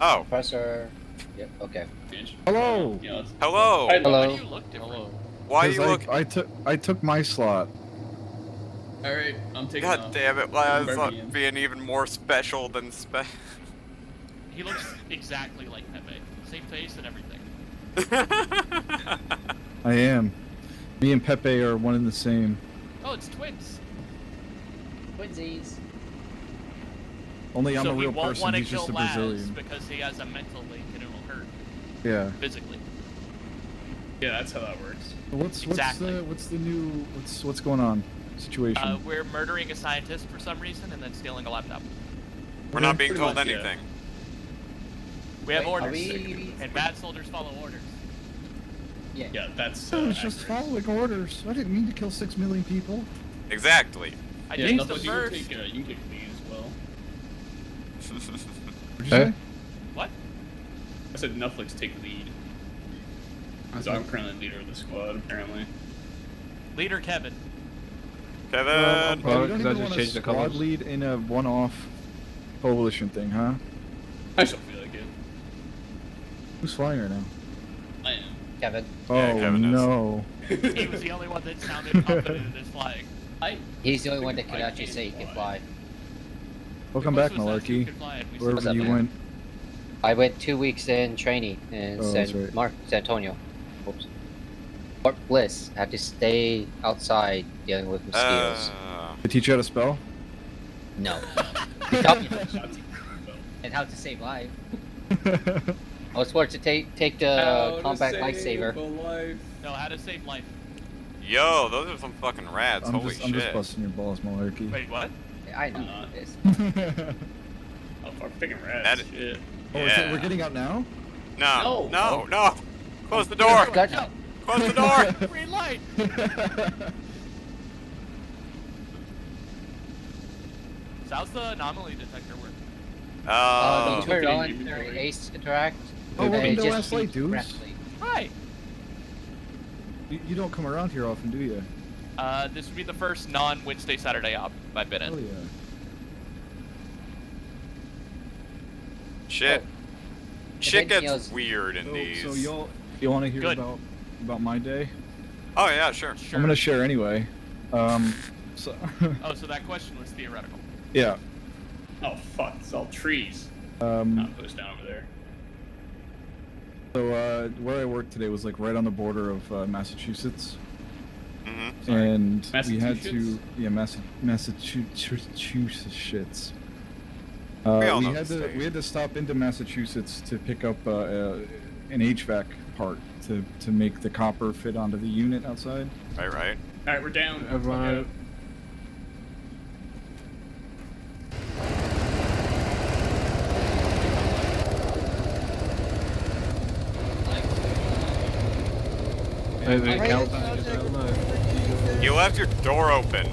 Oh. Compressor. Yep. Okay. Hello. You know, it's- Hello. I- Hello. Why do you look different? Why you 'Cause look? I took my slot. All right, I'm taking God off. damn it, I'm Laz, Barbarian. being even more special than He looks exactly like Pepe. Same face and everything. I am. Me and Pepe are one and the same. Oh, it's twins. Twinsies. Only I'm so a real he won't person. want to He's kill just a Laz Brazilian. because he has a mental link and it will hurt Yeah. physically. Yeah, that's how that works. What's Exactly. what's the new what's going on? Situation. We're murdering a scientist for some reason and then stealing a laptop. We're not being Pretty told much, yeah. anything. We have Wait, are orders, we- and bad soldiers follow orders. Yeah. Yeah, that's. I was just accurate. following orders. I didn't mean to kill 6 million people. Exactly. I Yeah, think nothing. the You first. can take you can lead as well. What'd you say? What? I said Netflix take lead. So I'm currently leader of the squad, apparently. Leader Kevin. Kevin. Oh, Well, you don't because I even just want a changed the squad colors. lead in a one-off coalition thing, huh? I still feel like it. Who's flying right now? I am. Kevin. Oh Kevin is. no. He was the only one that sounded confident in his flying. He's the only one that can actually say he can fly. Welcome Who back, was that who Malarkey. could fly and we Wherever What's up, you man? went. I went 2 weeks in training in Oh, that's right. San Antonio. Oops. Fort Bliss. I have to stay outside dealing with mosquitoes. They teach you how to spell? No. They taught me Shots of and how to save life. I was forced to take the combat lifesaver. No, how to save life. Yo, those are some fucking rats. I'm Holy just shit. busting your balls, Malarkey. Wait, what? I know Uh, this. Oh, fuck, picking rats. That- Shit. Oh, Yeah. we're getting out now? No, No. no. Close the door. Gun- Close the door. Green light! So how's the anomaly detector work? Oh. you turn it Okay, on you can during do it. Ace Interact. Oh, and welcome it to just Last Light, feeds dudes. correctly. Hi! You don't come around here often, do you? This would be the first non-Wednesday, Saturday op I've been Oh in. yeah. Shit. Oh. Shit And then, gets weird in these. So you want to hear Good. about my day? Oh yeah, sure. Sure. I'm gonna share anyway. So Oh, so that question was theoretical. yeah. Oh, fuck, it's all trees. Um, Not pushed down over there. So where I worked today was like right on the border of Massachusetts, Mm-hmm. and we had Massachusetts? to Massachusetts. We all We know had the to state. stop into Massachusetts to pick up an HVAC part to make the copper fit onto the unit outside. Right. Alright, we're down. Everyone- Okay. Maybe countdown is out now. You left your door open.